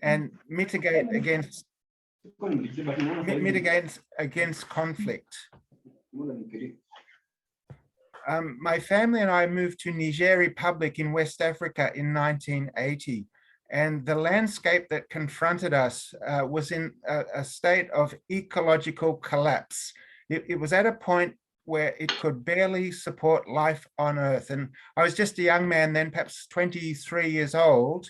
and mitigate against conflict. My family and I moved to Niger Republic in West Africa in 1980, and the landscape that confronted us was in a state of ecological collapse. It was at a point where it could barely support life on Earth. And I was just a young man then, perhaps 23 years old.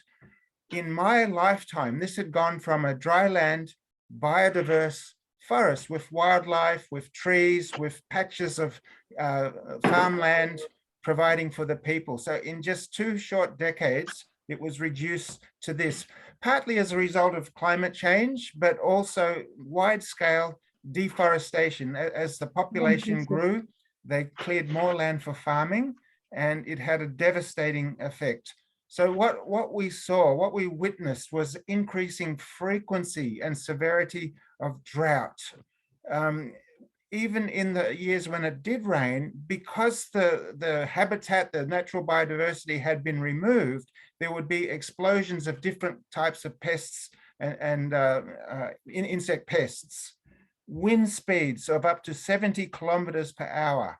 In my lifetime, this had gone from a dry land, biodiverse forest with wildlife, with trees, with patches of farmland providing for the people. So in just 2 short decades, it was reduced to this, partly as a result of climate change, but also wide-scale deforestation. As the population grew, they cleared more land for farming, and it had a devastating effect. So what we saw, what we witnessed, was increasing frequency and severity of drought. Even in the years when it did rain, because the habitat, the natural biodiversity had been removed, there would be explosions of different types of pests and insect pests. Wind speeds of up to 70 kilometers per hour.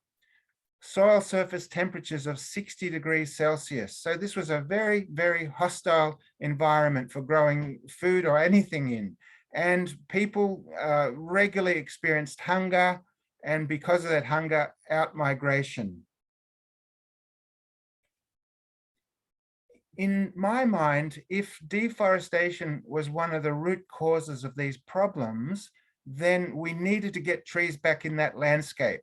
Soil surface temperatures of 60 degrees Celsius. So this was a very, very hostile environment for growing food or anything in. And people regularly experienced hunger, and because of that hunger, out-migration. In my mind, if deforestation was one of the root causes of these problems, then we needed to get trees back in that landscape.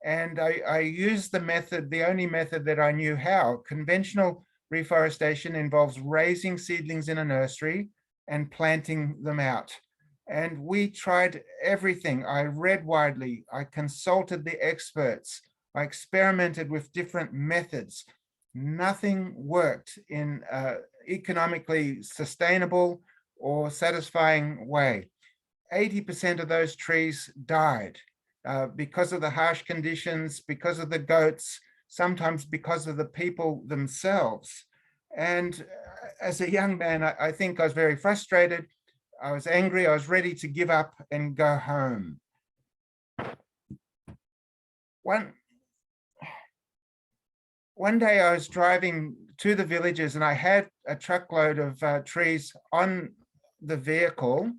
And I used the method, the only method that I knew how. Conventional reforestation involves raising seedlings in a nursery and planting them out. And we tried everything. I read widely, I consulted the experts, I experimented with different methods. Nothing worked in an economically sustainable or satisfying way. 80% of those trees died. Because of the harsh conditions, because of the goats, sometimes because of the people themselves. And as a young man, I think I was very frustrated. I was angry. I was ready to give up and go home. One day I was driving to the villages and I had a truckload of trees on the vehicle.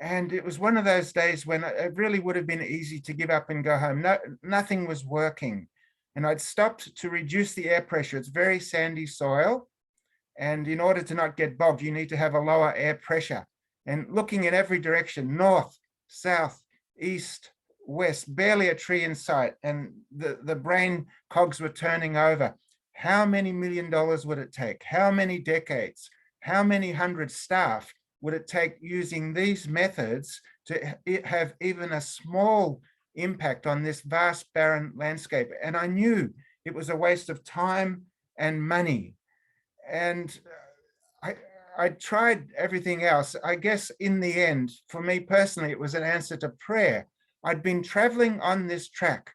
And it was one of those days when it really would have been easy to give up and go home. Nothing was working. And I'd stopped to reduce the air pressure. It's very sandy soil. And in order to not get bogged, you need to have a lower air pressure. And looking in every direction, north, south, east, west, barely a tree in sight. And the brain cogs were turning over. How many $1 million would it take? How many decades? How many hundred staff would it take using these methods to have even a small impact on this vast barren landscape? And I knew it was a waste of time and money. And I tried everything else. I guess in the end, for me personally, it was an answer to prayer. I'd been traveling on this track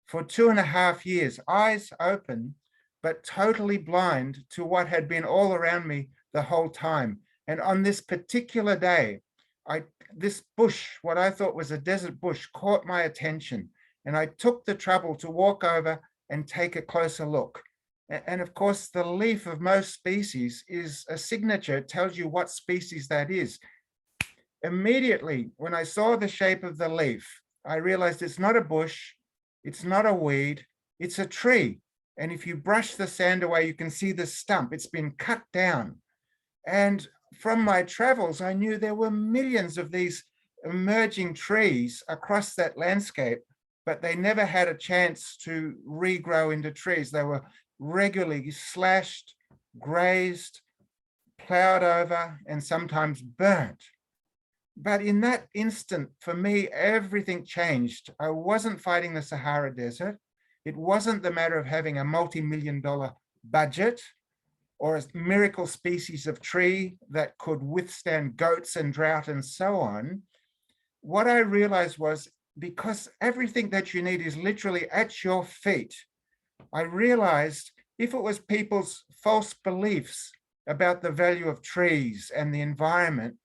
for 2.5 years, eyes open, but totally blind to what had been all around me the whole time. And on this particular day, this bush, what I thought was a desert bush, caught my attention. And I took the trouble to walk over and take a closer look. And of course, the leaf of most species is a signature. It tells you what species that is. Immediately, when I saw the shape of the leaf, I realized it's not a bush, it's not a weed, it's a tree. And if you brush the sand away, you can see the stump. It's been cut down. And from my travels, I knew there were millions of these emerging trees across that landscape, but they never had a chance to regrow into trees. They were regularly slashed, grazed, plowed over, and sometimes burnt. But in that instant, for me, everything changed. I wasn't fighting the Sahara Desert. It wasn't the matter of having a multi-million-dollar budget or a miracle species of tree that could withstand goats and drought and so on. What I realized was, because everything that you need is literally at your feet, I realized if it was people's false beliefs about the value of trees and the environment,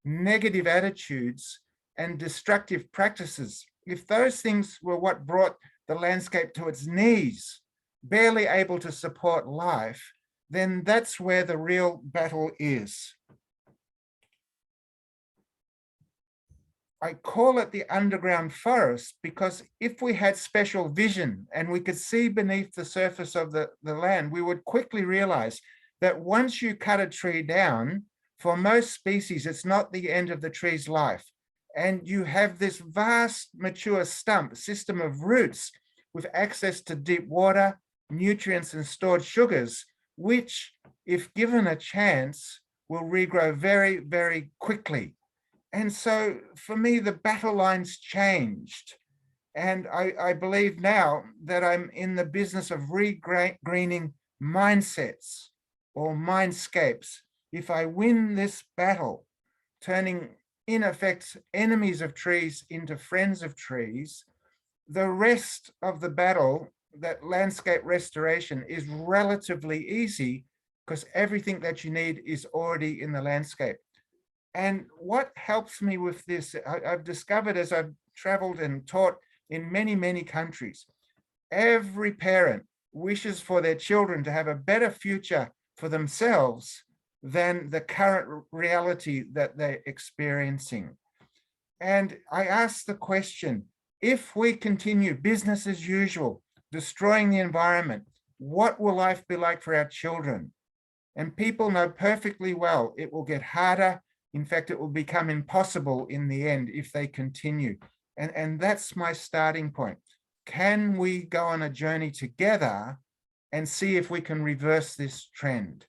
negative attitudes and destructive practices, if those things were what brought the landscape to its knees, barely able to support life, then that's where the real battle is. I call it the underground forest because if we had special vision and we could see beneath the surface of the land, we would quickly realize that once you cut a tree down, for most species, it's not the end of the tree's life. And you have this vast mature stump system of roots with access to deep water, nutrients and stored sugars, which, if given a chance, will regrow very, very quickly. And so for me, the battle lines changed. And I believe now that I'm in the business of regreening mindsets or mindscapes. If I win this battle, turning in effect enemies of trees into friends of trees, the rest of the battle, that landscape restoration, is relatively easy because everything that you need is already in the landscape. And what helps me with this, I've discovered as I've traveled and taught in many, many countries, every parent wishes for their children to have a better future for themselves than the current reality that they're experiencing. And I ask the question, if we continue business as usual, destroying the environment, what will life be like for our children? And people know perfectly well it will get harder. In fact, it will become impossible in the end if they continue. And that's my starting point. Can we go on a journey together and see if we can reverse this trend?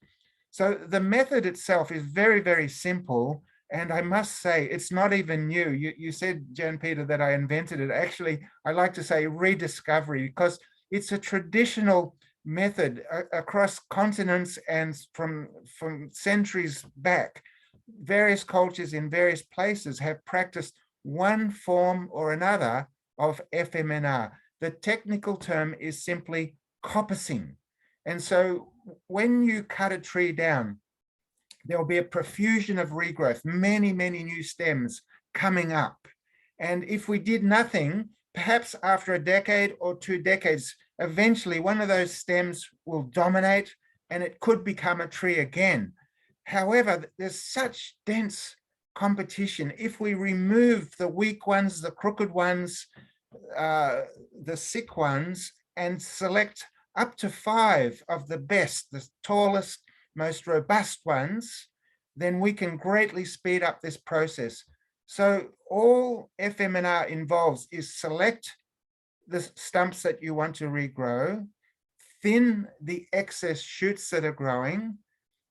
So the method itself is very, very simple. And I must say, it's not even new. You said, Jan Peter, that I invented it. Actually, I like to say rediscovery, because it's a traditional method across continents and from centuries back. Various cultures in various places have practiced one form or another of FMNR. The technical term is simply coppicing. And so when you cut a tree down, there will be a profusion of regrowth, many, many new stems coming up. And if we did nothing, perhaps after a decade or 2 decades, eventually one of those stems will dominate and it could become a tree again. However, there's such dense competition. If we remove the weak ones, the crooked ones, the sick ones, and select up to 5 of the best, the tallest, most robust ones, then we can greatly speed up this process. So all FMNR involves is select the stumps that you want to regrow, thin the excess shoots that are growing,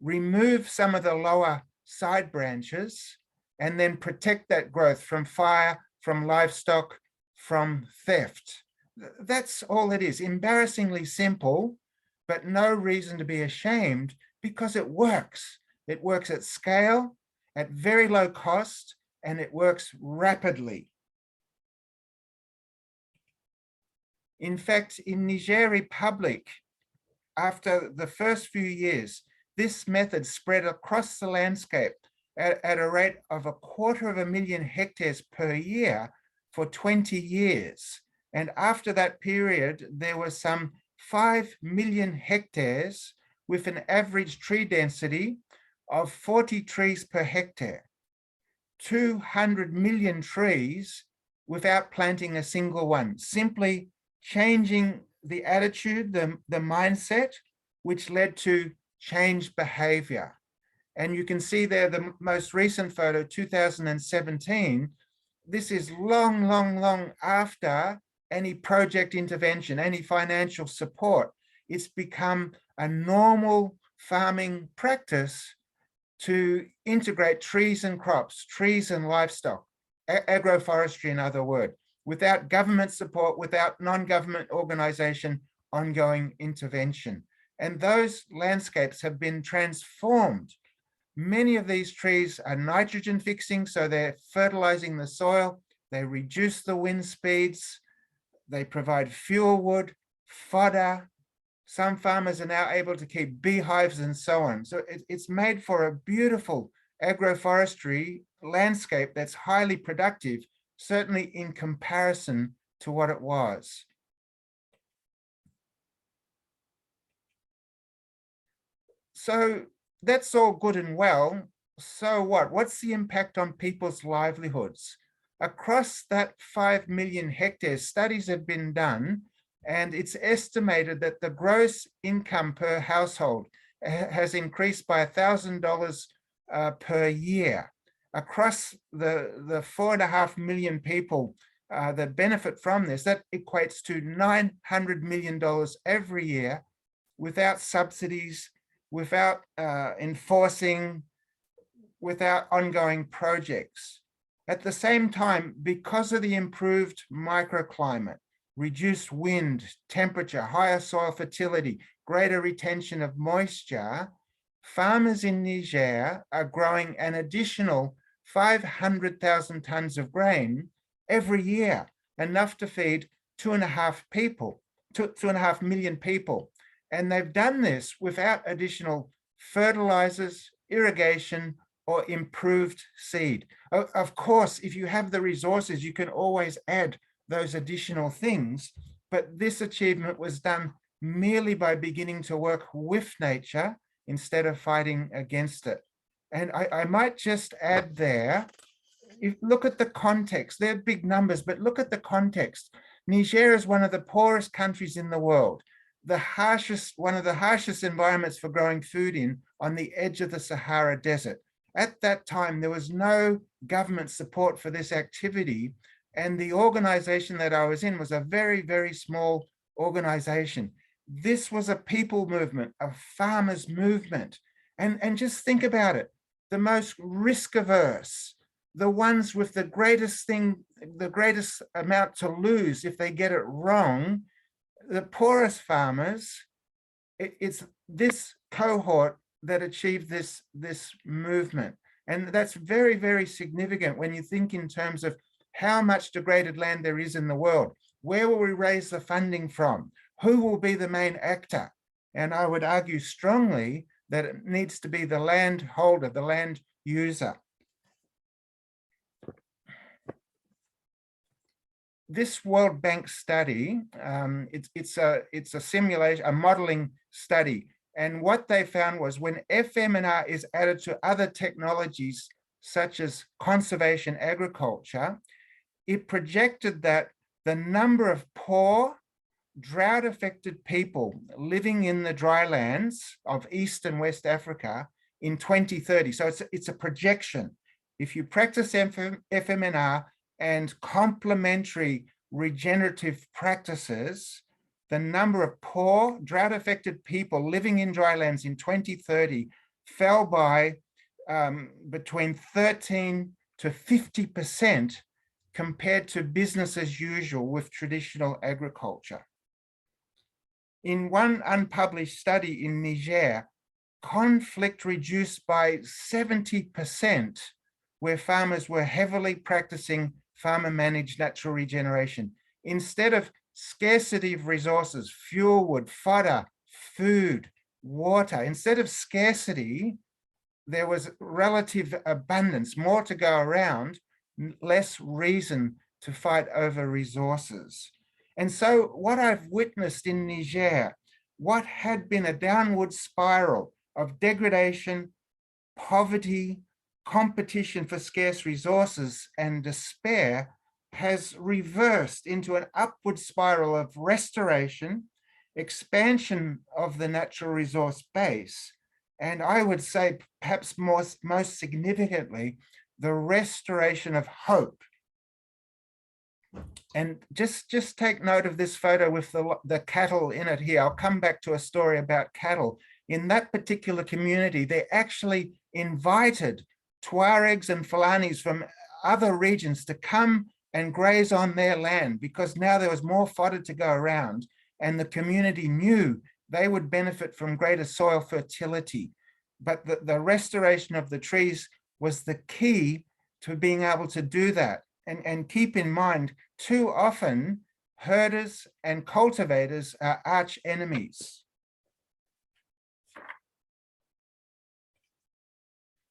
remove some of the lower side branches, and then protect that growth from fire, from livestock, from theft. That's all it is. Embarrassingly simple, but no reason to be ashamed because it works. It works at scale, at very low cost, and it works rapidly. In fact, in Niger Republic, after the first few years, this method spread across the landscape at a rate of 250,000 hectares per year for 20 years. And after that period, there were some 5 million hectares with an average tree density of 40 trees per hectare, 200 million trees without planting a single one, simply changing the attitude, the mindset, which led to changed behavior. And you can see there the most recent photo, 2017. This is long, long, long after any project intervention, any financial support. It's become a normal farming practice to integrate trees and crops, trees and livestock, agroforestry in other words, without government support, without non-government organization, ongoing intervention. And those landscapes have been transformed. Many of these trees are nitrogen fixing, so they're fertilizing the soil, they reduce the wind speeds, they provide fuel wood, fodder, Some farmers are now able to keep beehives and so on. So it's made for a beautiful agroforestry landscape that's highly productive, certainly in comparison to what it was. So that's all good and well. So what? What's the impact on people's livelihoods? Across that 5 million hectares, studies have been done, and it's estimated that the gross income per household has increased by $1,000 per year. Across the 4.5 million people that benefit from this, that equates to $900 million every year without subsidies, without enforcing, without ongoing projects. At the same time, because of the improved microclimate, reduced wind, temperature, higher soil fertility, greater retention of moisture, farmers in Niger are growing an additional 500,000 tons of grain every year, enough to feed 2.5 million people. And they've done this without additional fertilizers, irrigation, or improved seed. Of course, if you have the resources, you can always add those additional things. But this achievement was done merely by beginning to work with nature instead of fighting against it. And I might just add there, look at the context. They're big numbers, but look at the context. Niger is one of the poorest countries in the world. One of the harshest environments for growing food in, on the edge of the Sahara Desert. At that time, there was no government support for this activity, and the organization that I was in was a very, very small organization. This was a people movement, a farmers movement. And just think about it, the most risk averse, the ones with the greatest amount to lose if they get it wrong, the poorest farmers, it's this cohort that achieved this movement. And that's very, very significant when you think in terms of how much degraded land there is in the world. Where will we raise the funding from? Who will be the main actor? And I would argue strongly that it needs to be the land holder, the land user. This World Bank study, it's a simulation, a modeling study. And what they found was when FMNR is added to other technologies, such as conservation agriculture, it projected that the number of poor, drought-affected people living in the dry lands of East and West Africa in 2030. So it's a projection. If you practice FMNR and complementary regenerative practices, the number of poor, drought-affected people living in drylands in 2030 fell by between 13 to 50% compared to business as usual with traditional agriculture. In one unpublished study in Niger, conflict reduced by 70% where farmers were heavily practicing farmer-managed natural regeneration. Instead of scarcity of resources, fuel wood, fodder, food, water, instead of scarcity, there was relative abundance, more to go around, less reason to fight over resources. And so what I've witnessed in Niger, what had been a downward spiral of degradation, poverty, competition for scarce resources, and despair has reversed into an upward spiral of restoration, expansion of the natural resource base, and I would say perhaps most significantly, the restoration of hope. And just take note of this photo with the cattle in it here. I'll come back to a story about cattle. In that particular community, they actually invited Tuaregs and Fulanis from other regions to come and graze on their land because now there was more fodder to go around, and the community knew they would benefit from greater soil fertility. But the restoration of the trees was the key to being able to do that. And keep in mind, too often, herders and cultivators are arch enemies.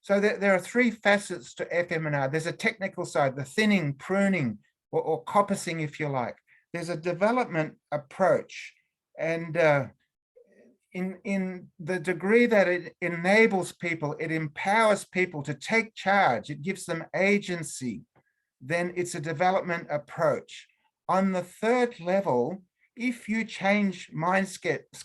So there are three facets to FMNR. There's a technical side, the thinning, pruning, or coppicing, if you like. There's a development approach. And in the degree that it enables people, it empowers people to take charge, it gives them agency, then it's a development approach. On the third level, if you change mindsets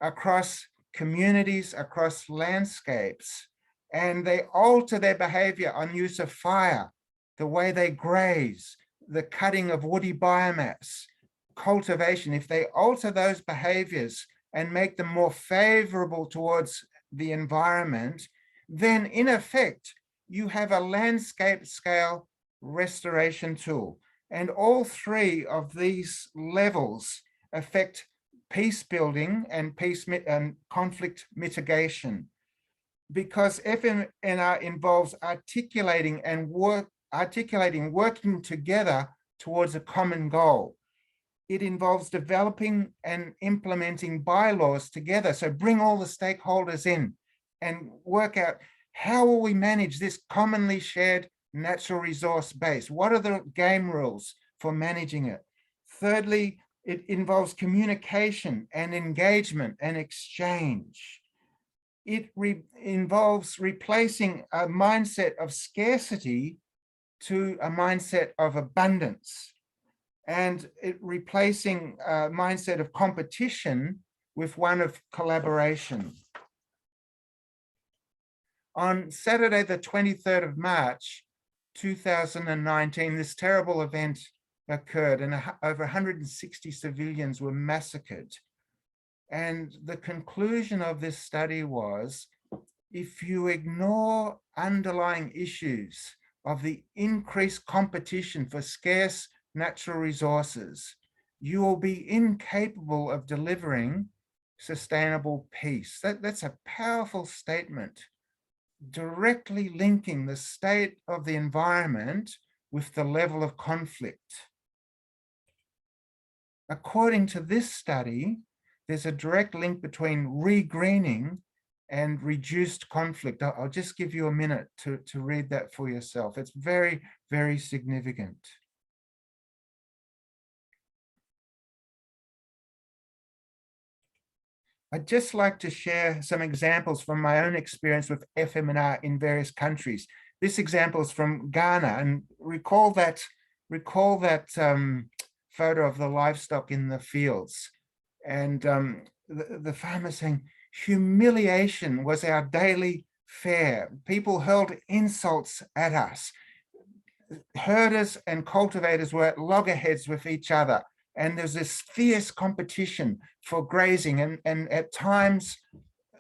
across communities, across landscapes, and they alter their behavior on use of fire, the way they graze, the cutting of woody biomass, cultivation, if they alter those behaviors and make them more favorable towards the environment, then in effect, you have a landscape scale restoration tool. And all three of these levels affect peace building and conflict mitigation, because FMNR involves articulating working together towards a common goal. It involves developing and implementing bylaws together. So bring all the stakeholders in and work out, how will we manage this commonly shared natural resource base? What are the game rules for managing it? Thirdly, it involves communication and engagement and exchange. It involves replacing a mindset of scarcity to a mindset of abundance, and it replacing a mindset of competition with one of collaboration. On Saturday, the 23rd of March, 2019, this terrible event occurred and over 160 civilians were massacred. And the conclusion of this study was, if you ignore underlying issues of the increased competition for scarce natural resources, you will be incapable of delivering sustainable peace. That's a powerful statement, directly linking the state of the environment with the level of conflict. According to this study, there's a direct link between regreening and reduced conflict. I'll just give you a minute to read that for yourself. It's very, very significant. I'd just like to share some examples from my own experience with FMNR in various countries. This example is from Ghana, and recall that photo of the livestock in the fields. And the farmer saying, humiliation was our daily fare. People hurled insults at us. Herders and cultivators were at loggerheads with each other. And there's this fierce competition for grazing. And at times,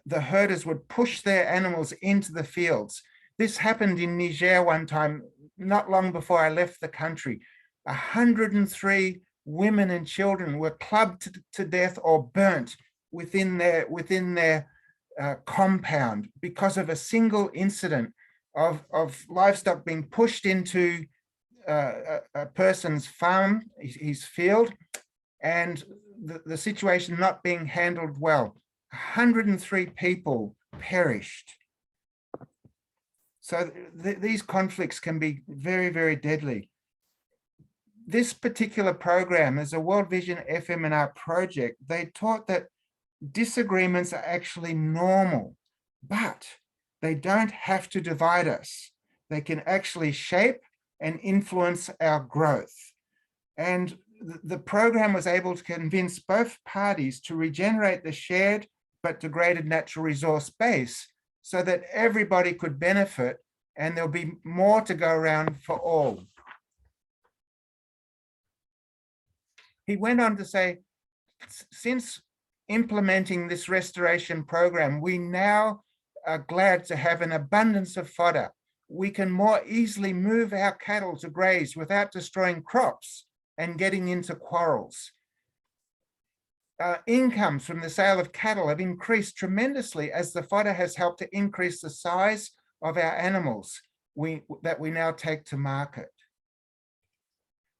the herders would push their animals into the fields. This happened in Niger one time, not long before I left the country. 103 women and children were clubbed to death or burnt within their compound because of a single incident of livestock being pushed into a person's farm, his field, and the situation not being handled well. 103 people perished. So these conflicts can be very, very deadly. This particular program is a World Vision FMNR project. They taught that disagreements are actually normal, but they don't have to divide us. They can actually shape and influence our growth. And the program was able to convince both parties to regenerate the shared but degraded natural resource base so that everybody could benefit and there'll be more to go around for all. He went on to say, since implementing this restoration program, we now are glad to have an abundance of fodder. We can more easily move our cattle to graze without destroying crops and getting into quarrels. Incomes from the sale of cattle have increased tremendously as the fodder has helped to increase the size of our animals that we now take to market.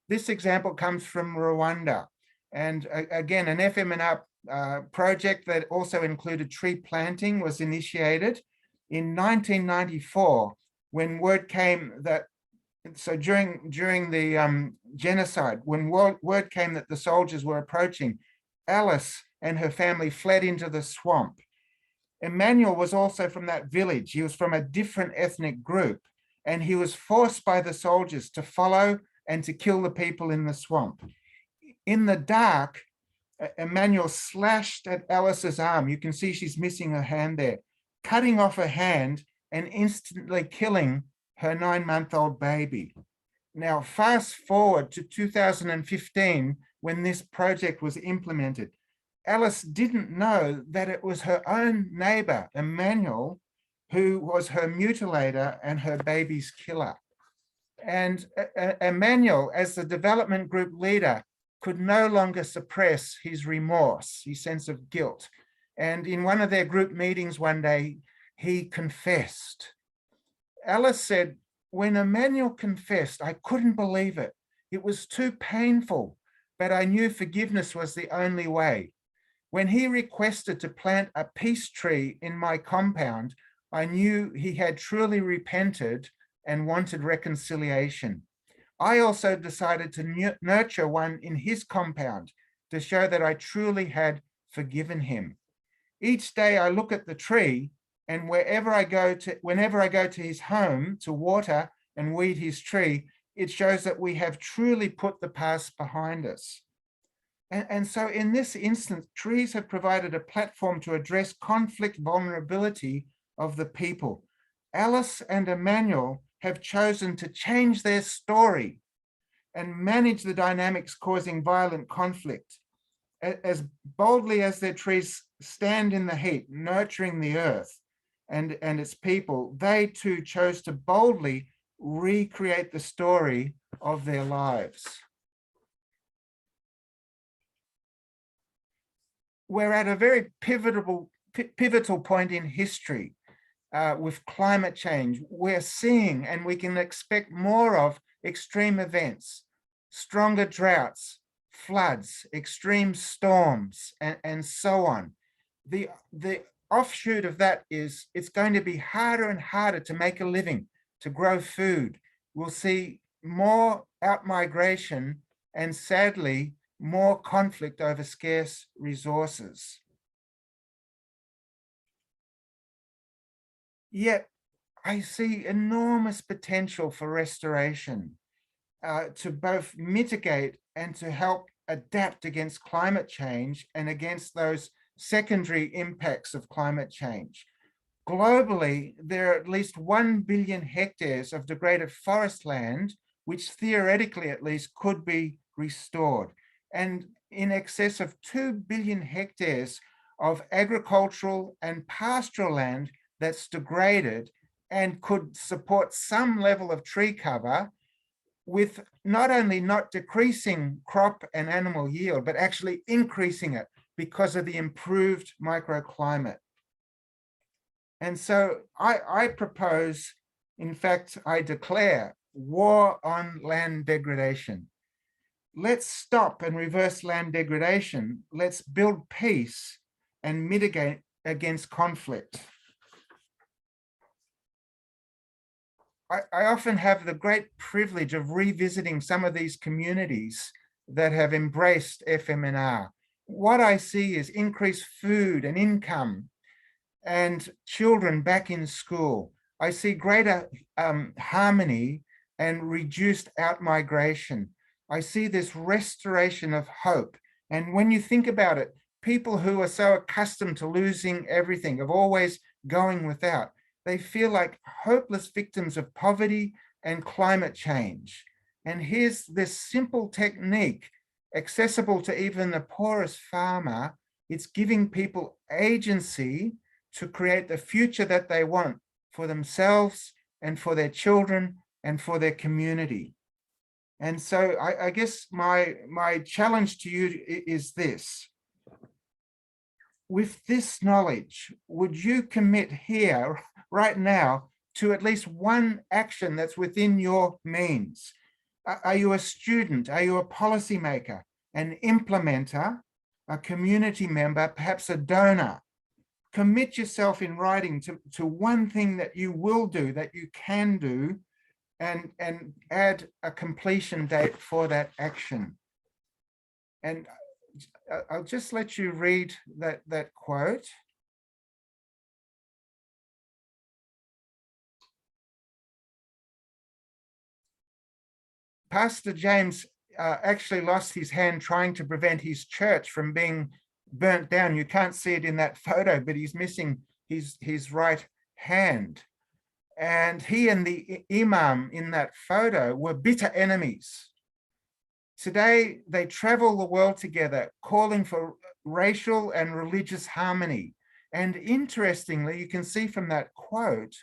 This example comes from Rwanda. And again, an FMNR project that also included tree planting was initiated in 1994, when word came that, so during the genocide, when word came that the soldiers were approaching, Alice and her family fled into the swamp. Emmanuel was also from that village. He was from a different ethnic group, and he was forced by the soldiers to follow and to kill the people in the swamp. In the dark, Emmanuel slashed at Alice's arm. You can see she's missing her hand there, cutting off her hand and instantly killing her 9-month-old baby. Now, fast forward to 2015, when this project was implemented. Alice didn't know that it was her own neighbor, Emmanuel, who was her mutilator and her baby's killer. And Emmanuel, as the development group leader, could no longer suppress his remorse, his sense of guilt. And in one of their group meetings one day, he confessed. Alice said, "When Emmanuel confessed, I couldn't believe it. It was too painful, but I knew forgiveness was the only way. When he requested to plant a peace tree in my compound, I knew he had truly repented and wanted reconciliation. I also decided to nurture one in his compound to show that I truly had forgiven him. Each day I look at the tree, and whenever I go to his home to water and weed his tree, it shows that we have truly put the past behind us." And so in this instance, trees have provided a platform to address conflict vulnerability of the people. Alice and Emmanuel have chosen to change their story and manage the dynamics causing violent conflict. As boldly as their trees stand in the heat, nurturing the earth and its people, they too chose to boldly recreate the story of their lives. We're at a very pivotal point in history with climate change. We're seeing, and we can expect more of, extreme events, stronger droughts, floods, extreme storms, and so on. The offshoot of that is it's going to be harder and harder to make a living, to grow food. We'll see more outmigration and, sadly, more conflict over scarce resources. Yet I see enormous potential for restoration to both mitigate and to help adapt against climate change and against those secondary impacts of climate change. Globally, there are at least 1 billion hectares of degraded forest land, which theoretically at least could be restored, and in excess of 2 billion hectares of agricultural and pastoral land that's degraded and could support some level of tree cover, with not only not decreasing crop and animal yield, but actually increasing it because of the improved microclimate. And so I propose, in fact, I declare war on land degradation. Let's stop and reverse land degradation. Let's build peace and mitigate against conflict. I often have the great privilege of revisiting some of these communities that have embraced FMNR. What I see is increased food and income and children back in school. I see greater harmony and reduced outmigration. I see this restoration of hope. And when you think about it, people who are so accustomed to losing everything, of always going without, they feel like hopeless victims of poverty and climate change. And here's this simple technique, accessible to even the poorest farmer. It's giving people agency to create the future that they want for themselves and for their children and for their community. And so I guess my challenge to you is this. With this knowledge, would you commit here, right now, to at least one action that's within your means? Are you a student? Are you a policymaker, an implementer? a community member, perhaps a donor. Commit yourself in writing to one thing that you will do, that you can do, and add a completion date for that action. And I'll just let you read that quote. Pastor James actually lost his hand trying to prevent his church from being burnt down. You can't see it in that photo, but he's missing his right hand. And he and the imam in that photo were bitter enemies. Today, they travel the world together, calling for racial and religious harmony. And interestingly, you can see from that quote,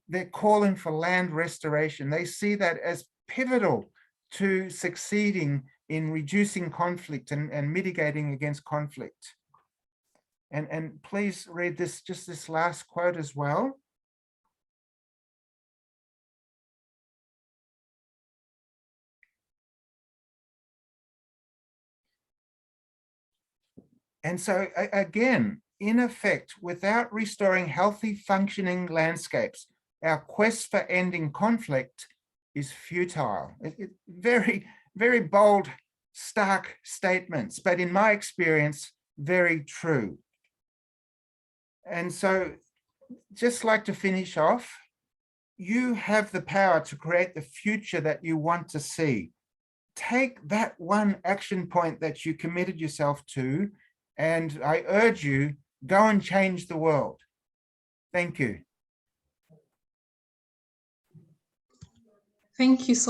they're calling for land restoration. They see that as pivotal to succeeding in reducing conflict and mitigating against conflict. And please read this last quote as well. And so again, in effect, without restoring healthy functioning landscapes, our quest for ending conflict is futile. Very, very bold, stark statements, but in my experience, very true. And so just like to finish off, you have the power to create the future that you want to see. Take that one action point that you committed yourself to, and I urge you, go and change the world. Thank you. Thank you so